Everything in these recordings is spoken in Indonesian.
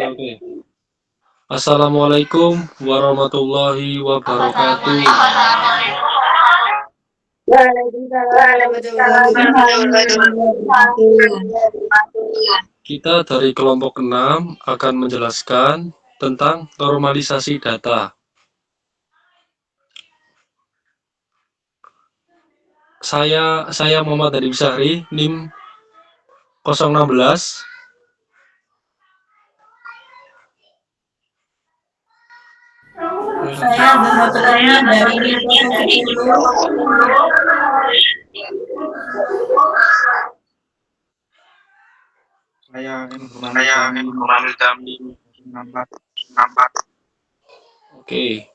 Oke. Assalamualaikum warahmatullahi wabarakatuh. Waalaikumsalam warahmatullahi wabarakatuh. Kita dari kelompok 6 akan menjelaskan tentang normalisasi data. Saya Muhammad Hadi Syahri, NIM 016. Saya Zahratul Aini dari NIM 010. Saya Nurmanul Jamil nampak. Oke.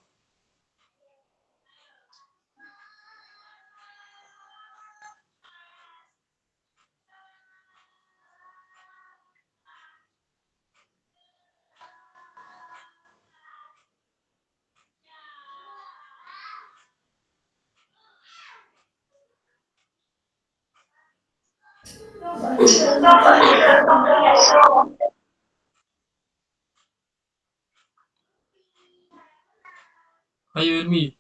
Ayo Ilmi.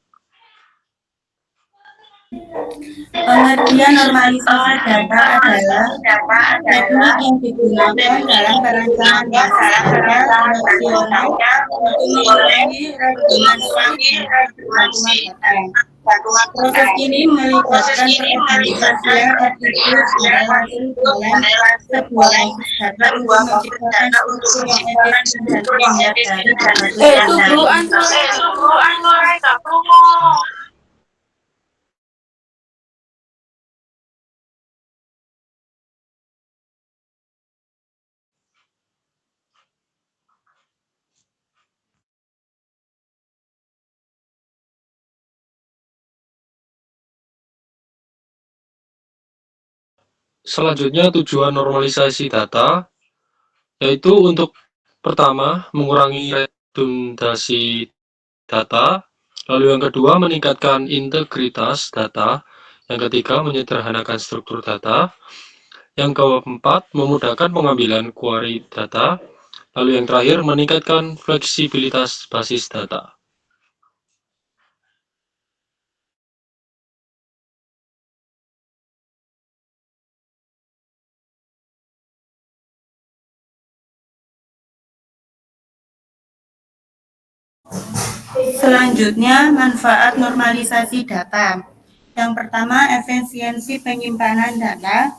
Pengertian normalisasi data adalah teknik yang digunakan dalam perancangan basis data relasional untuk mengurangi redundansi dan ketergantungan data. Proses ini melibatkan pergantian atribut dan relasi dalam sebuah basis data untuk menciptakan struktur yang efisien dan menghindari ketergantungan data. Selanjutnya tujuan normalisasi data yaitu untuk pertama mengurangi redundasi data, lalu yang kedua meningkatkan integritas data, yang ketiga menyederhanakan struktur data, yang keempat memudahkan pengambilan query data, lalu yang terakhir meningkatkan fleksibilitas basis data. Selanjutnya, manfaat normalisasi data. Yang pertama, efisiensi penyimpanan data.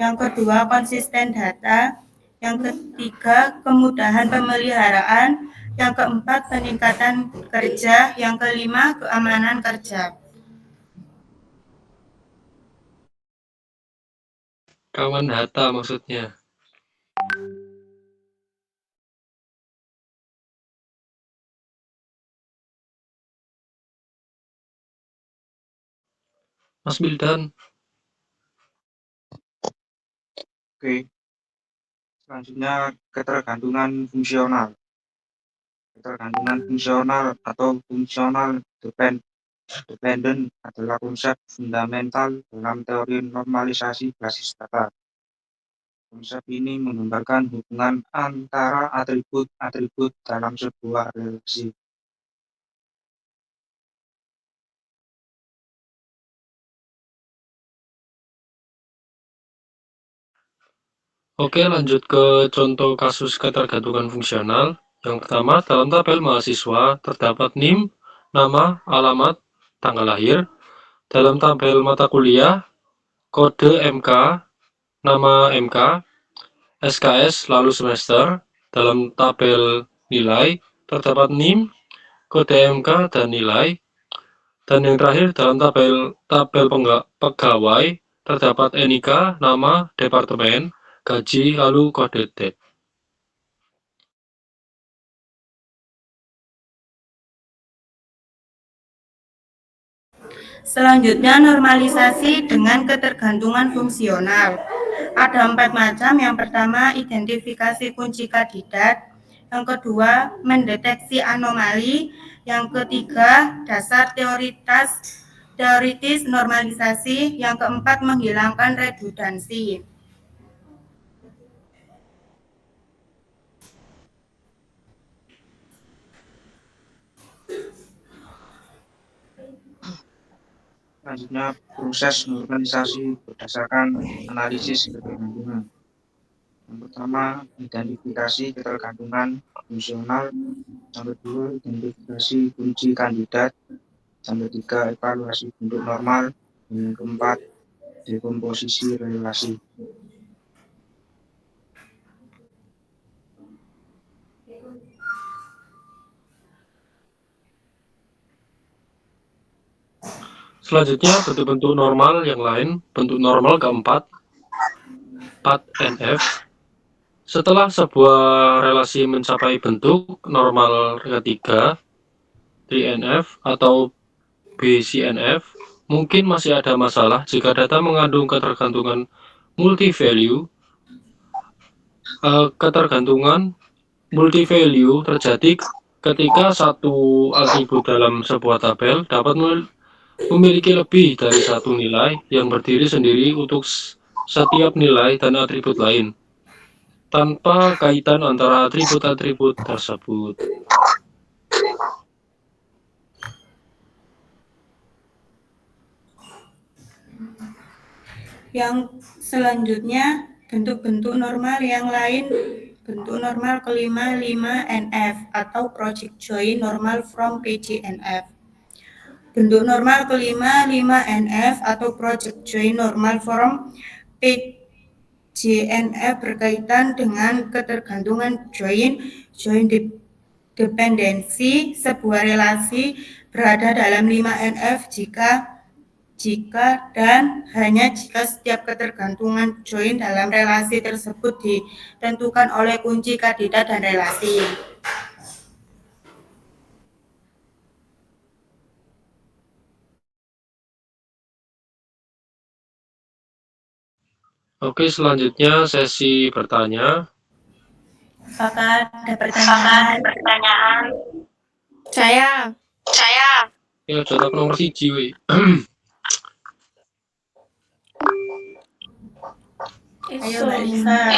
Yang kedua, konsisten data. Yang ketiga, kemudahan pemeliharaan. Yang keempat, peningkatan kerja. Yang kelima, keamanan kerja. Kawan data maksudnya. Mas Bildan. Oke. Selanjutnya ketergantungan fungsional. Ketergantungan fungsional atau functional dependent adalah konsep fundamental dalam teori normalisasi basis data. Konsep ini menggambarkan hubungan antara atribut-atribut dalam sebuah relasi. Oke, lanjut ke contoh kasus ketergantungan fungsional. Yang pertama, dalam tabel mahasiswa terdapat NIM, nama, alamat, tanggal lahir. Dalam tabel mata kuliah, kode MK, nama MK, SKS, lalu semester. Dalam tabel nilai, terdapat NIM, kode MK, dan nilai. Dan yang terakhir, dalam tabel pegawai, terdapat NIK, nama, departemen, gaji, lalu kode DET. Selanjutnya, normalisasi dengan ketergantungan fungsional. Ada 4 macam. Yang pertama, identifikasi kunci kandidat. Yang kedua, mendeteksi anomali. Yang ketiga, dasar teoritis normalisasi. Yang keempat, menghilangkan redundansi. Selanjutnya, proses normalisasi berdasarkan analisis ketergantungan. Yang pertama, identifikasi ketergantungan fungsional. Yang kedua, identifikasi kunci kandidat. Yang ketiga, evaluasi bentuk normal. Yang keempat, dekomposisi relasi. Selanjutnya, bentuk-bentuk normal yang lain. Bentuk normal keempat, PAT-NF. Setelah sebuah relasi mencapai bentuk normal ketiga, 3NF atau BCNF, mungkin masih ada masalah jika data mengandung ketergantungan multi-value. Ketergantungan multi-value terjadi ketika satu atribut dalam sebuah tabel dapat memiliki lebih dari satu nilai yang berdiri sendiri untuk setiap nilai dan atribut lain, tanpa kaitan antara atribut-atribut tersebut. Yang selanjutnya, bentuk-bentuk normal yang lain. Bentuk normal kelima, 5NF atau Project Join Normal from PGNF. Bentuk normal kelima, 5NF atau Project Join Normal from PGNF berkaitan dengan ketergantungan join dependensi. Sebuah relasi berada dalam 5NF jika dan hanya jika setiap ketergantungan join dalam relasi tersebut ditentukan oleh kunci kandidat dan relasi. Oke, selanjutnya sesi bertanya. Apakah ada pertanyaan? Saya. Ya, jawab nomor 1, weh. Ayo Mbak Lisa.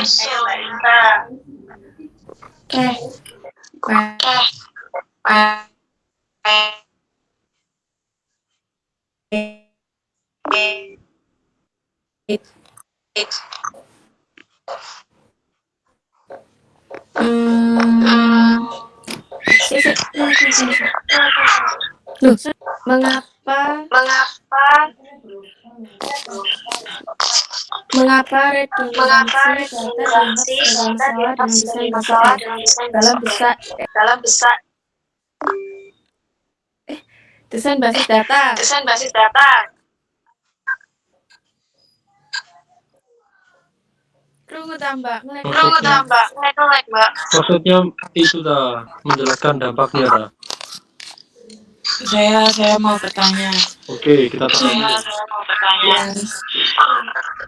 Mengapa redundansi data dianggap sebagai masalah dalam desain basis data? Krungu tambah, Maksudnya itu dah menjelaskan dampaknya dah. Saya mau bertanya. Oke, kita tanya.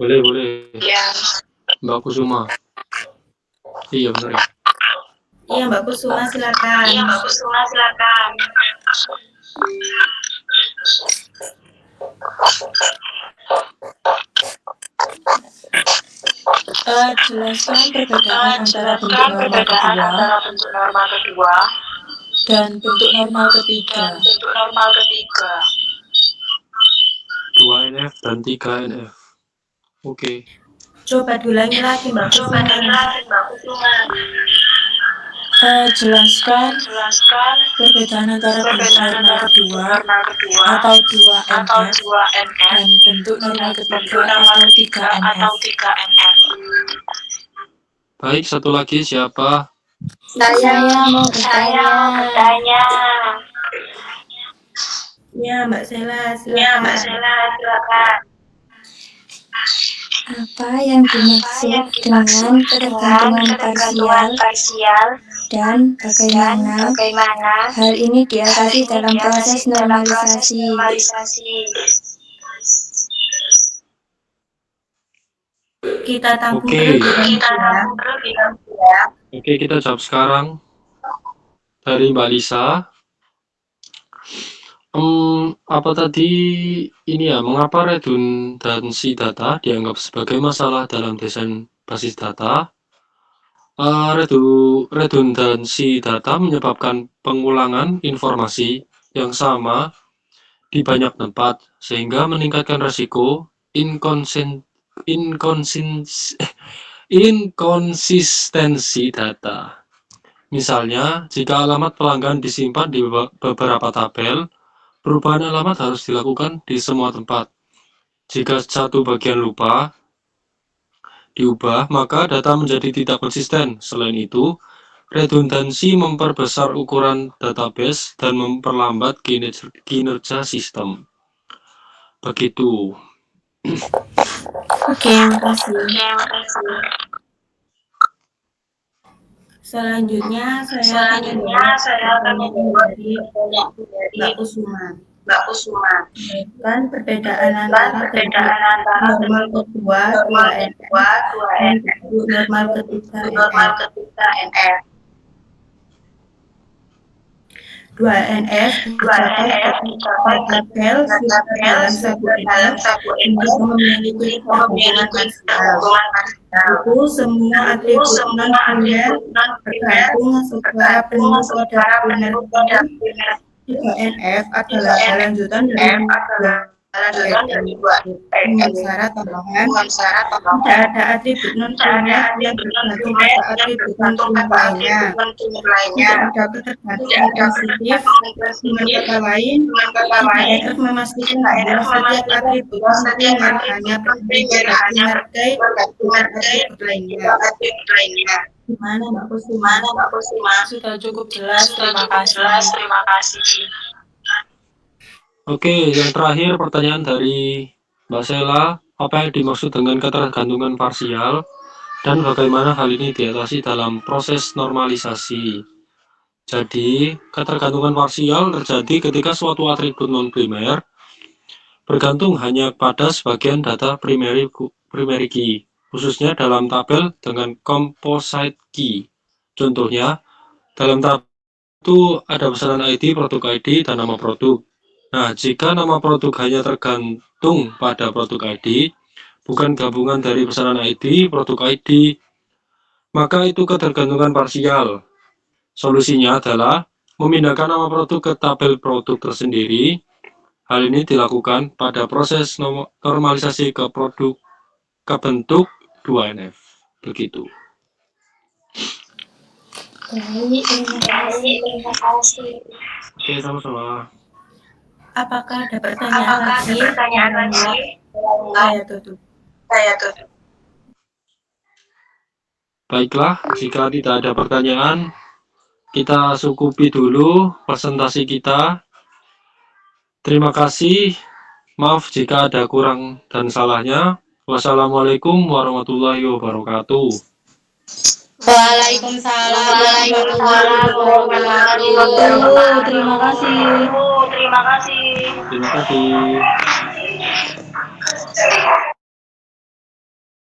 Boleh. Mbak Kusuma. Iya benar ya. Iya Mbak Kusuma, silakan. Jelaskan perbedaan antara bentuk normal kedua dan bentuk normal ketiga. 2NF dan 3NF. Oke. Coba diulangi lagi Mbak Kusuma. Jelaskan perbedaan antara bentuk normal kedua atau 2NF dan bentuk normal ketiga atau 3NF. Baik, satu lagi siapa? Saya mau bertanya. Ya Mbak Sela, silakan. Apa yang dimaksud dengan ketergantungan parsial dan bagaimana hal ini diatasi dalam proses normalisasi? Kita tampung Oke. terlebih dahulu ya. Oke, kita jawab sekarang dari Mbak Lisa. Apa tadi ini ya, mengapa redundansi data dianggap sebagai masalah dalam desain basis data? Redundansi data menyebabkan pengulangan informasi yang sama di banyak tempat, sehingga meningkatkan resiko inkonsistensi data. Misalnya, jika alamat pelanggan disimpan di beberapa tabel, perubahan alamat harus dilakukan di semua tempat. Jika satu bagian diubah, maka data menjadi tidak konsisten. Selain itu, redundansi memperbesar ukuran database dan memperlambat kinerja sistem. Begitu. Oke, makasih. Selanjutnya saya akan menjawab pertanyaan dari Mbak Kusuma. Kan perbedaan antara normal kedua 2NF dan normal ketiga NF. 2NF dicapai tabel dalam satu NF untuk memiliki hubungan parsial. Itu semua atribut non-primer bergabung secara penuh pada primer. 3NF adalah lanjutan dari 2NF dengan syarat tambahan tidak ada atribut non-primer yang bergantung pada atribut non-primer lainnya. Tidak ada ketergantungan positif. Dengan kata lain, 3NF memastikan bahwa setiap atribut non-primer hanya bergantung pada atribut lainnya. Gimana Mbak Kusuma? Sudah cukup jelas, terima kasih. Oke, yang terakhir pertanyaan dari Mbak Sela, apa yang dimaksud dengan ketergantungan parsial dan bagaimana hal ini diatasi dalam proses normalisasi. Jadi, ketergantungan parsial terjadi ketika suatu atribut non-primer bergantung hanya pada sebagian data primary key, khususnya dalam tabel dengan composite key. Contohnya, dalam tabel itu ada pesanan ID, produk ID, dan nama produk. Nah, jika nama produk hanya tergantung pada produk ID, bukan gabungan dari pesanan ID, produk ID, maka itu ketergantungan parsial. Solusinya adalah memindahkan nama produk ke tabel produk tersendiri. Hal ini dilakukan pada proses normalisasi ke bentuk 2NF. Begitu. Baik, terima kasih. Oke, sama-sama. Apakah ada pertanyaan lagi? Saya tutup. Baiklah, jika tidak ada pertanyaan, kita cukupi dulu presentasi kita. Terima kasih. Maaf jika ada kurang dan salahnya. Wassalamualaikum warahmatullahi wabarakatuh. Waalaikumsalam warahmatullahi wabarakatuh. Terima kasih. Terima kasih.